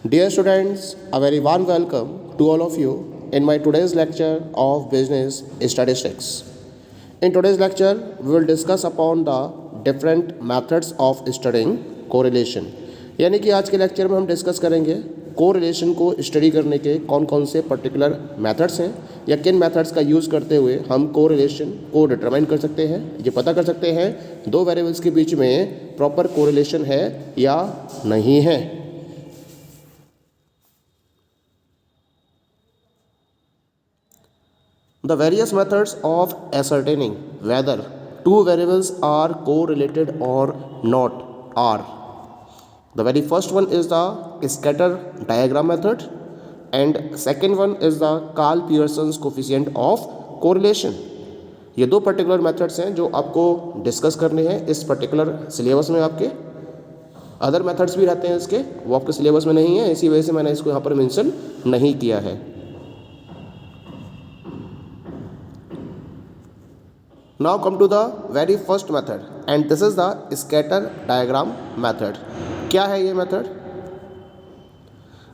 Dear students, a very warm welcome to all of you in my today's lecture of business statistics. In today's lecture, we will discuss upon the different methods of studying correlation. यानी कि आज के lecture में हम discuss करेंगे correlation को study करने के कौन कौन से पर्टिकुलर मेथड्स हैं या किन मेथड्स का यूज़ करते हुए हम कोरिलेशन को डिटरमाइन कर सकते हैं, ये पता कर सकते हैं दो वेरिएबल्स के बीच में प्रॉपर कोरिलेशन है या नहीं है. The various methods of ascertaining whether two variables are correlated or not are: the very first one is the scatter diagram method and second one is the Karl-Pearson's coefficient of correlation. ये दो particular methods हैं जो आपको discuss करने हैं इस particular syllabus में. आपके अदर मेथड्स भी रहते हैं इसके, वो आपके सिलेबस में नहीं है, इसी वजह से मैंने इसको यहाँ पर मेंशन नहीं किया है. Now come to the very first method and this is the scatter diagram method. क्या है ये method?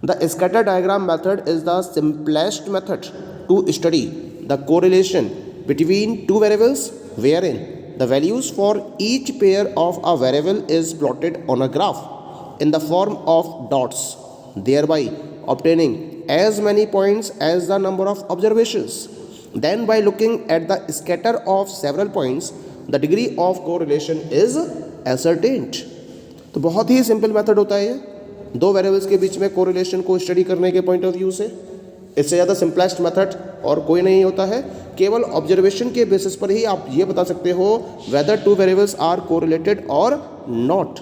The scatter diagram method is the simplest method to study the correlation between two variables wherein the values for each pair of a variable is plotted on a graph in the form of dots, thereby obtaining as many points as the number of observations. Then by looking at the scatter of several points, the degree of correlation is ascertained. तो बहुत ही simple method होता है ये दो variables के बीच में correlation को स्टडी करने के पॉइंट ऑफ व्यू से. इससे ज़्यादा सिंपलेस्ट मेथड और कोई नहीं होता है. केवल ऑब्जर्वेशन के बेसिस पर ही आप ये बता सकते हो whether two variables are correlated और नॉट.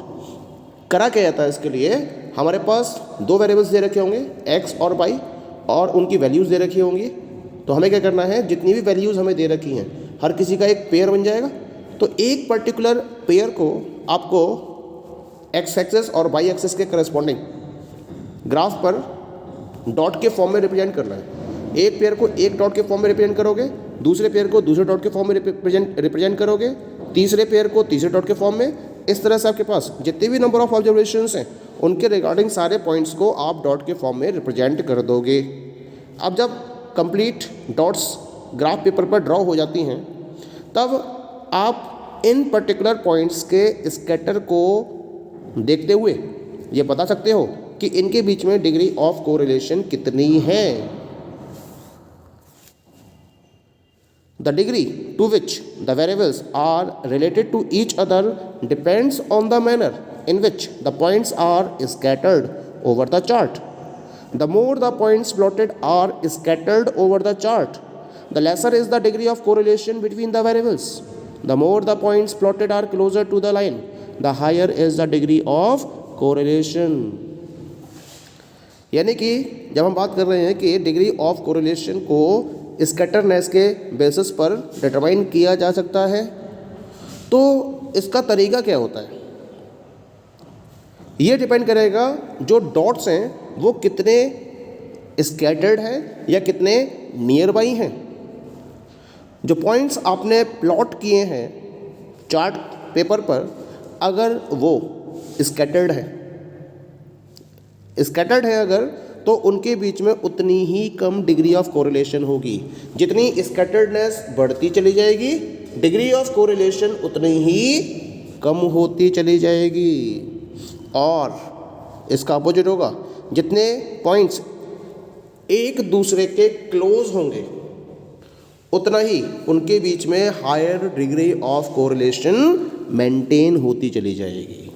करा क्या जाता है इसके लिए, हमारे पास दो वेरिएबल्स दे रखे होंगे x और y और उनकी वैल्यूज़ दे रखी होंगी. तो हमें क्या करना है, जितनी भी वैल्यूज़ हमें दे रखी हैं हर किसी का एक पेयर बन जाएगा. तो एक पर्टिकुलर पेयर को आपको एक्स एक्सेस और वाई एक्सेस के करस्पॉन्डिंग ग्राफ पर डॉट के फॉर्म में रिप्रेजेंट करना है. एक पेयर को एक डॉट के फॉर्म में रिप्रेजेंट करोगे, दूसरे पेयर को दूसरे डॉट के फॉर्म में रिप्रेजेंट करोगे, तीसरे पेयर को तीसरे डॉट के फॉर्म में. इस तरह से आपके पास जितने भी नंबर ऑफ ऑब्जर्वेशंस हैं उनके रिगार्डिंग सारे पॉइंट्स को आप डॉट के फॉर्म में रिप्रेजेंट कर दोगे. अब जब कंप्लीट डॉट्स ग्राफ पेपर पर ड्रॉ हो जाती हैं तब आप इन पर्टिकुलर पॉइंट्स के स्कैटर को देखते हुए ये बता सकते हो कि इनके बीच में डिग्री ऑफ कोरिलेशन कितनी है. The degree to which the variables are related to each other depends on the manner in which the points are scattered over the chart. The more the points plotted are scattered over the chart, the lesser is the degree of correlation between the variables. The more the points plotted are closer to the line, the higher is the degree of correlation. यानी कि जब हम बात कर रहे हैं कि degree of correlation को स्कैटरनेस के बेसिस पर डिटरमाइन किया जा सकता है, तो इसका तरीका क्या होता है, ये डिपेंड करेगा जो डॉट्स हैं वो कितने स्कैटर्ड हैं या कितने नियर बाई हैं. जो पॉइंट्स आपने प्लॉट किए हैं चार्ट पेपर पर, अगर वो स्कैटर्ड है अगर, तो उनके बीच में उतनी ही कम डिग्री ऑफ कोरिलेशन होगी. जितनी स्कैटर्डनेस बढ़ती चली जाएगी, डिग्री ऑफ कोरिलेशन उतनी ही कम होती चली जाएगी. और इसका अपोजिट होगा, जितने पॉइंट्स एक दूसरे के क्लोज होंगे उतना ही उनके बीच में higher degree of correlation maintain होती चली जाएगी.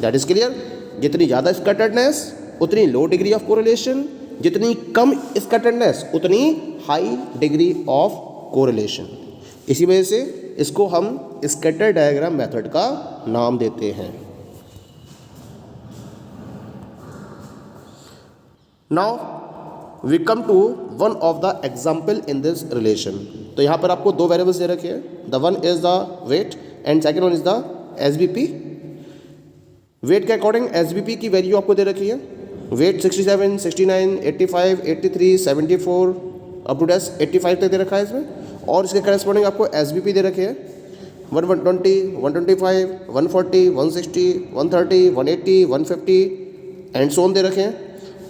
That is clear. जितनी ज़्यादा स्कैटर्डनेस उतनी लो डिग्री ऑफ कोरिलेशन, जितनी कम स्कैटर्डनेस उतनी हाई डिग्री ऑफ कोरिलेशन. इसी वजह से इसको हम स्कैटर डायग्राम मेथड का नाम देते हैं. Now we come to one of the example in this relation. तो यहाँ पर आपको दो वेरिएबल्स दे रखे हैं. The one is the weight and second one is the SBP. Weight के अकॉर्डिंग SBP की वैल्यू आपको दे रखी है. वेट 67, 69, 85, 83, 74 अप टू 85 तक दे रखा है इसमें. और इसके करस्पॉन्डिंग आपको SBP दे रखे हैं 120, 125, 140, 160, 130, 180, 150 एंड सो ऑन दे रखे हैं.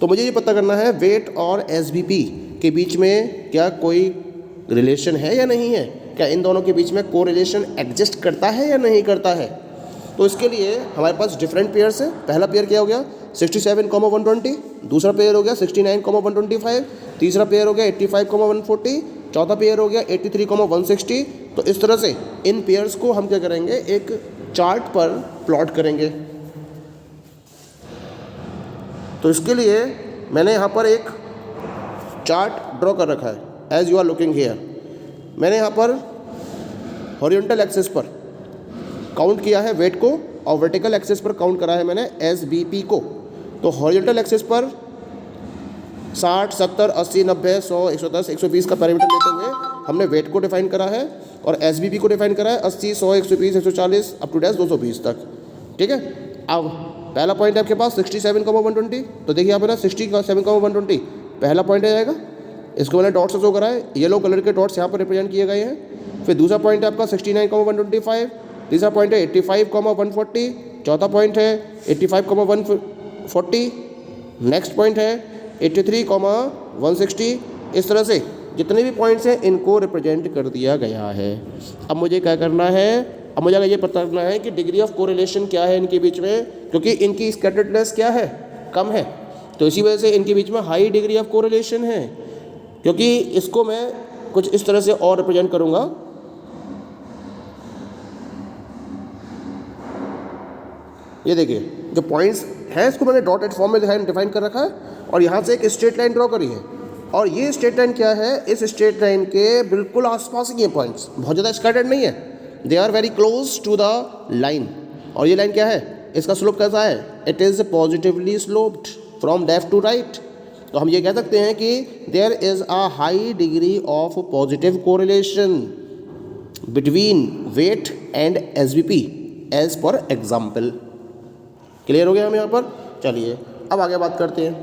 तो मुझे ये पता करना है वेट और एसबीपी के बीच में क्या कोई रिलेशन है या नहीं है, क्या इन दोनों के बीच में कोरिलेशन एग्जिस्ट करता है या नहीं करता है। तो इसके लिए हमारे पास डिफरेंट पेयर्स है। पहला पेयर क्या हो गया 67,120, दूसरा पेयर हो गया 69,125, तीसरा पेयर हो गया 85,140, चौथा पेयर हो गया 83,160। तो इस तरह से इन पेयर्स को हम क्या करेंगे, एक चार्ट पर प्लॉट करेंगे। तो इसके लिए मैंने यहाँ पर एक चार्ट ड्रॉ कर रखा है as you are looking here. मैंने यहाँ पर हॉरिजॉन्टल एक्सिस पर काउंट किया है वेट को और वर्टिकल एक्सिस पर काउंट करा है मैंने एसबीपी को। तो हॉरिजॉन्टल एक्सिस पर 60, 70, 80, 90, 100, 110, 120 का पैरामीटर लेते हुए हमने वेट को डिफाइन करा है और एसबीपी को डिफाइन करा है 80, 100, 120, 140 अप टू डैश 220 तक। ठीक है। अब पहला पॉइंट है आपके पास 67,120। तो देखिए यहाँ पे ना 67,120 पहला पॉइंट आ जाएगा। इसको मैंने डॉट से शो करा है, येलो कलर के डॉट्स यहाँ पर रिप्रेजेंट किए गए हैं। फिर दूसरा पॉइंट है आपका 69,125, तीसरा पॉइंट है 85,140, चौथा पॉइंट है 85,140, नेक्स्ट पॉइंट है 83,160। इस तरह से जितने भी पॉइंट्स हैं इनको रिप्रेजेंट कर दिया गया है। अब मुझे क्या करना है, अब मुझे ये पता करना है कि डिग्री ऑफ कोरिलेशन क्या है इनके बीच में, क्योंकि इनकी स्कैटर्डनेस क्या है, कम है। तो इसी वजह से इनके बीच में हाई डिग्री ऑफ कोरिलेशन है, क्योंकि इसको मैं कुछ इस तरह से और रिप्रेजेंट करूँगा। ये देखिए जो पॉइंट्स हैं इसको मैंने डॉटेड फॉर्म में डिफाइन कर रखा है और यहाँ से एक स्ट्रेट लाइन ड्रॉ करी है। और ये स्ट्रेट लाइन क्या है, इस स्ट्रेट लाइन के बिल्कुल आसपास ही ये पॉइंट्स, बहुत ज़्यादा स्कैटर्ड नहीं है, they are very close to the line. और ये लाइन क्या है, इसका स्लोप कैसा है, it is positively sloped from left to right. तो हम ये कह सकते हैं कि there is a high degree of positive correlation between weight and SBP as per example. Clear हो गया हम यहाँ पर। चलिए अब आगे बात करते हैं,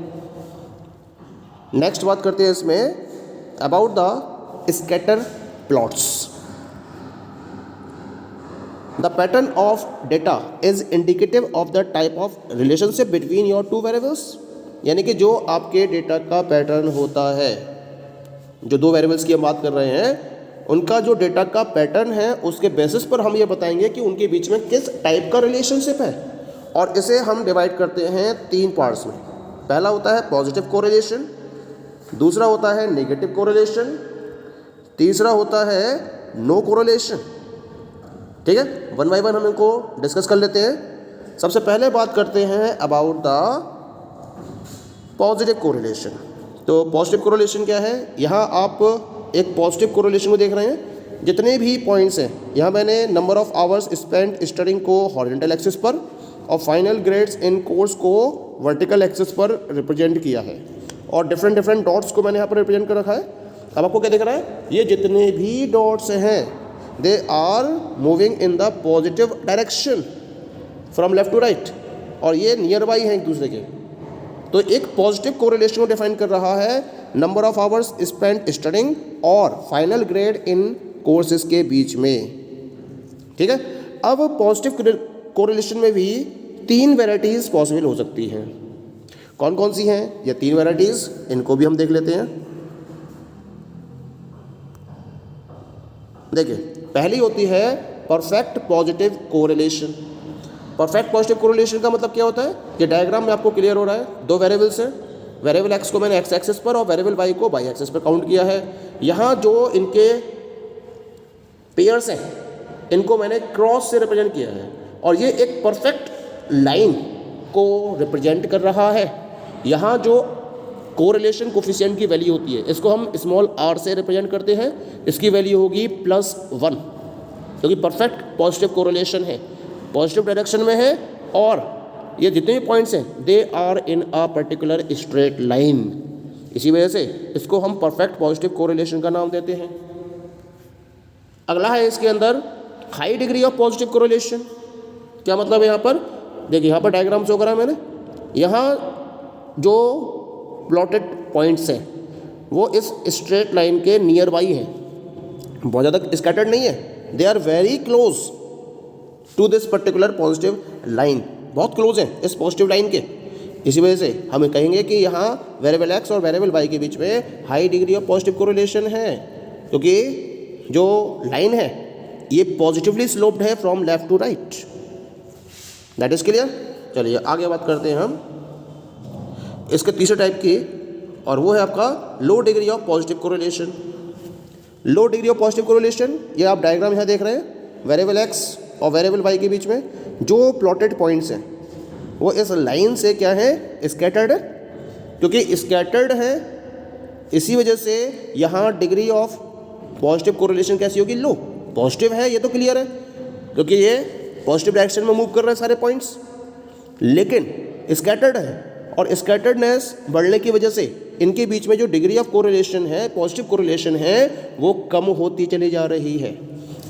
नेक्स्ट बात करते हैं इसमें about the scatter plots. The pattern of data is indicative of the type of relationship between your two variables. यानी कि जो आपके डेटा का पैटर्न होता है, जो दो वेरिएबल्स की हम बात कर रहे हैं, उनका जो डेटा का पैटर्न है उसके बेसिस पर हम ये बताएंगे कि उनके बीच में किस टाइप का रिलेशनशिप है। और इसे हम डिवाइड करते हैं तीन पार्ट्स में। पहला होता है पॉजिटिव कोरिलेशन, दूसरा होता है नेगेटिव कोरिलेशन, तीसरा होता है नो कोरिलेशन। ठीक है, वन बाय वन हम इनको डिस्कस कर लेते हैं। सबसे पहले बात करते हैं अबाउट द पॉजिटिव कोरिलेशन। तो पॉजिटिव कोरिलेशन क्या है, यहाँ आप एक पॉजिटिव कोरिलेशन को देख रहे हैं। जितने भी पॉइंट्स हैं, यहाँ मैंने number of hours spent studying को हॉरिजॉन्टल एक्सिस पर और फाइनल ग्रेड्स इन कोर्स को वर्टिकल एक्सिस पर रिप्रेजेंट किया है और डिफरेंट डॉट्स को मैंने यहाँ पर रिप्रेजेंट कर रखा है। अब आपको क्या दिख रहा है, ये जितने भी डॉट्स हैं they are moving in the positive direction from left to right और ये नियर बाई हैं एक दूसरे के। तो एक पॉजिटिव कोरिलेशन को डिफाइन कर रहा है number of hours spent studying और फाइनल ग्रेड इन कोर्सेज के बीच में। ठीक है, अब पॉजिटिव कोरिलेशन में भी तीन वेराइटीज़ पॉसिबल हो सकती हैं। कौन कौन सी हैं ये तीन वेराइटीज़, इनको भी हम देख लेते हैं। देखिए पहली होती है perfect positive correlation. Perfect positive correlation का मतलब क्या होता है, ये डायग्राम में आपको क्लियर हो रहा है। दो वेरिएबल्स हैं, वेरिएबल एक्स को मैंने एक्स एक्सिस पर और वेरिएबल वाई को वाई एक्सिस पर काउंट किया है। यहाँ जो इनके पेयर्स हैं इनको मैंने क्रॉस से रिप्रेजेंट किया है और ये एक परफेक्ट लाइन को रिप्रेजेंट कर रहा है। यहाँ जो कोरिलेशन कोफिशिएंट की वैल्यू होती है इसको हम स्मॉल r से रिप्रेजेंट करते हैं, इसकी वैल्यू होगी +1, क्योंकि परफेक्ट पॉजिटिव कोरिलेशन है, पॉजिटिव डायरेक्शन में है और ये जितने भी पॉइंट्स हैं they are in a particular straight line. इसी वजह से इसको हम परफेक्ट पॉजिटिव कोरिलेशन का नाम देते हैं। अगला है इसके अंदर high degree of positive correlation. क्या मतलब है यहाँ पर, देखिए यहाँ पर डायग्राम शो करा मैंने, यहाँ जो प्लॉटेड पॉइंट्स हैं वो इस स्ट्रेट लाइन के नियर बाई हैं, बहुत ज़्यादा स्कैटर्ड नहीं है, they are very close to this particular positive line, बहुत क्लोज हैं इस पॉजिटिव लाइन के। इसी वजह से हम कहेंगे कि यहाँ वेरिएबल एक्स और वेरिएबल वाई के बीच में high degree of positive correlation है, क्योंकि जो लाइन है ये पॉजिटिवली स्लोप्ड है from left to right. That is clear. चलिए आगे बात करते हैं हम इसके तीसरे टाइप की, और वो है आपका low degree of positive correlation. Low degree of positive correlation, ये आप डायग्राम यहाँ देख रहे हैं, वेरिएबल एक्स और वेरिएबल वाई के बीच में जो प्लॉटेड पॉइंट्स हैं वो इस लाइन से क्या है, स्कैटर्ड है। क्योंकि स्कैटर्ड है इसी वजह से यहाँ डिग्री ऑफ पॉजिटिव कोरिलेशन कैसी होगी, लो। पॉजिटिव है ये तो क्लियर है, क्योंकि ये पॉजिटिव डायरेक्शन में मूव कर रहे हैं सारे पॉइंट्स, लेकिन स्कैटर्ड है और स्कैटर्डनेस बढ़ने की वजह से इनके बीच में जो डिग्री ऑफ कोरिलेशन है, पॉजिटिव कोरिलेशन है, वो कम होती चली जा रही है।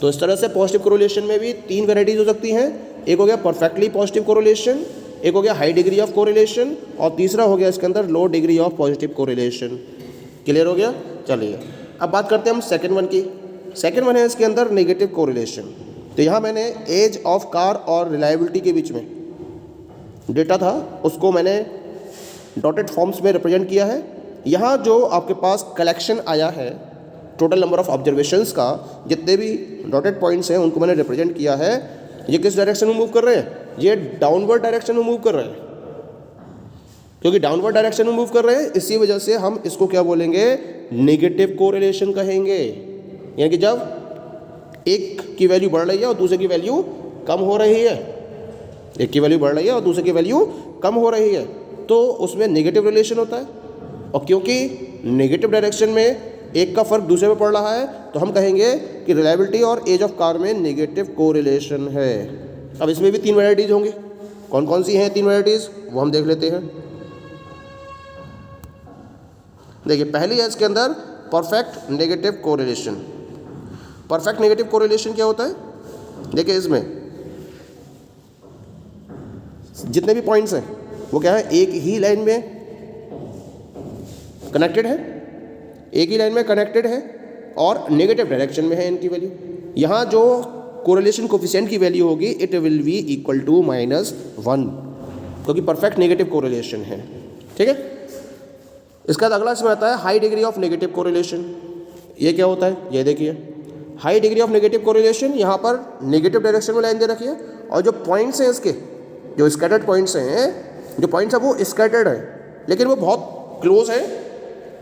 तो इस तरह से पॉजिटिव कोरिलेशन में भी तीन वेराइटीज हो सकती हैं। एक हो गया परफेक्टली पॉजिटिव कोरिलेशन, एक हो गया हाई डिग्री ऑफ कोरिलेशन, और तीसरा हो गया इसके अंदर low degree of positive correlation. Clear हो गया। चलिए अब बात करते हैं हम सेकंड वन की। सेकंड वन है इसके अंदर नेगेटिव कोरिलेशन। तो यहाँ मैंने एज ऑफ कार और रिलायबिलिटी के बीच में डेटा था उसको मैंने डॉटेड फॉर्म्स में रिप्रेजेंट किया है। यहाँ जो आपके पास कलेक्शन आया है टोटल नंबर ऑफ ऑब्जर्वेशंस का, जितने भी डॉटेड पॉइंट्स हैं उनको मैंने रिप्रेजेंट किया है। ये किस डायरेक्शन में मूव कर रहे हैं, ये डाउनवर्ड डायरेक्शन में मूव कर रहे हैं। क्योंकि डाउनवर्ड डायरेक्शन में मूव कर रहे हैं इसी वजह से हम इसको क्या बोलेंगे, नेगेटिव कोरिलेशन कहेंगे। यानी कि जब एक की वैल्यू बढ़ रही है और दूसरे की वैल्यू कम हो रही है, एक की वैल्यू बढ़ रही है और दूसरे की वैल्यू कम हो रही है, तो उसमें नेगेटिव रिलेशन होता है। और क्योंकि नेगेटिव डायरेक्शन में एक का फर्क दूसरे में पड़ रहा है, तो हम कहेंगे कि रिलायबिलिटी और एज ऑफ कार में नेगेटिव कोरिलेशन है। अब इसमें भी तीन वैराइटीज़ होंगी। कौन कौन सी हैं तीन वैराइटीज़, वो हम देख लेते हैं। देखिए पहली है इसके अंदर perfect negative correlation. Perfect negative correlation क्या होता है, देखिए इसमें जितने भी पॉइंट्स हैं वो क्या है, एक ही लाइन में कनेक्टेड है, एक ही लाइन में कनेक्टेड है और नेगेटिव डायरेक्शन में है इनकी वैल्यू। यहाँ जो कोरिलेशन कोफिशिएंट की वैल्यू होगी it will be equal to -1, क्योंकि परफेक्ट नेगेटिव कोरिलेशन है। ठीक है। इसका अगला इसमें आता है high degree of negative correlation. ये क्या होता है, ये देखिए high degree of negative correlation, यहाँ पर नेगेटिव डायरेक्शन में लाइन दे रखी है और जो पॉइंट्स हैं इसके, जो स्कैटर्ड पॉइंट्स हैं, जो पॉइंट्स हैं वो स्कैटर्ड है, लेकिन वो बहुत क्लोज है,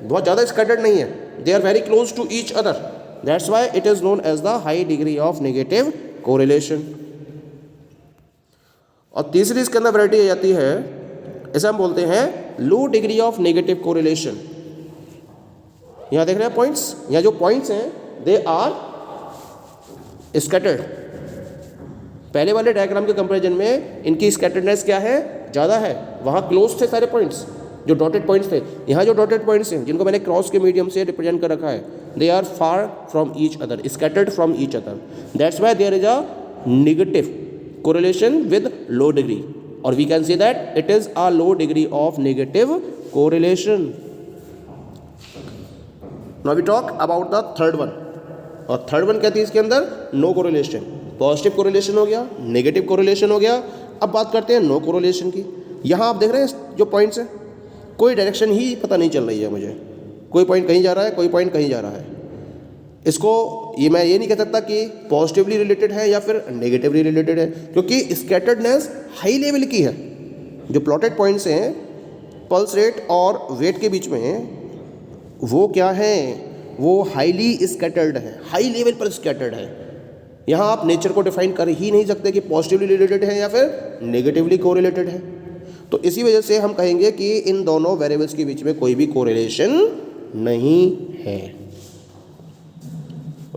बहुत ज़्यादा स्कैटर्ड नहीं है। They are very close to each other, that's why it is known as the high degree of negative correlation. और तीसरी इसके अंदर वैरायटी आ जाती है, इसे हम बोलते हैं लो डिग्री ऑफ नेगेटिव कोरिलेशन। यहाँ देख रहे हैं पॉइंट्स, यहाँ जो पॉइंट्स हैं दे आर स्कैटर्ड। पहले वाले डायग्राम के कंपैरिजन में इनकी स्कैटर्डनेस क्या है, ज़्यादा है। वहाँ क्लोज थे सारे पॉइंट्स, जो डॉटेड पॉइंट्स थे। यहाँ जो डॉटेड पॉइंट्स हैं जिनको मैंने क्रॉस के मीडियम से रिप्रेजेंट कर रखा है, they are far from each other, scattered from each other, that's why there is a negative correlation with low degree, और we can say that it is a low degree of negative correlation. Now we talk about the third one. और third one कहती है इसके अंदर no correlation. Positive correlation हो गया, negative correlation हो गया। अब बात करते हैं नो कोरिलेशन की। यहाँ आप देख रहे हैं जो पॉइंट्स हैं, कोई डायरेक्शन ही पता नहीं चल रही है मुझे, कोई पॉइंट कहीं जा रहा है, कोई पॉइंट कहीं जा रहा है। इसको मैं ये नहीं कह सकता कि पॉजिटिवली रिलेटेड है या फिर नेगेटिवली रिलेटेड है, क्योंकि स्कैटर्डनेस हाई लेवल की है। जो प्लॉटेड पॉइंट्स हैं पल्स रेट और वेट के बीच में, वो क्या है, वो हाईली स्कैटर्ड है, हाई लेवल पर स्कैटर्ड है। यहाँ आप नेचर को डिफाइन कर ही नहीं सकते कि पॉजिटिवली रिलेटेड है या फिर नेगेटिवली कोरिलेटेड है। तो इसी वजह से हम कहेंगे कि इन दोनों वेरिएबल्स के बीच में कोई भी कोरिलेशन नहीं है।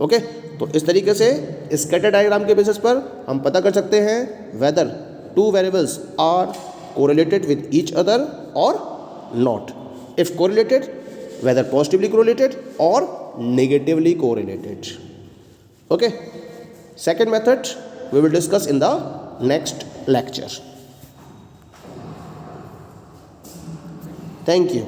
ओके, तो इस तरीके से स्कैटर डायग्राम के बेसिस पर हम पता कर सकते हैं whether two variables are correlated with each other और not. If correlated, whether positively correlated or negatively correlated. Okay, second method we will discuss in the next lecture. Thank you.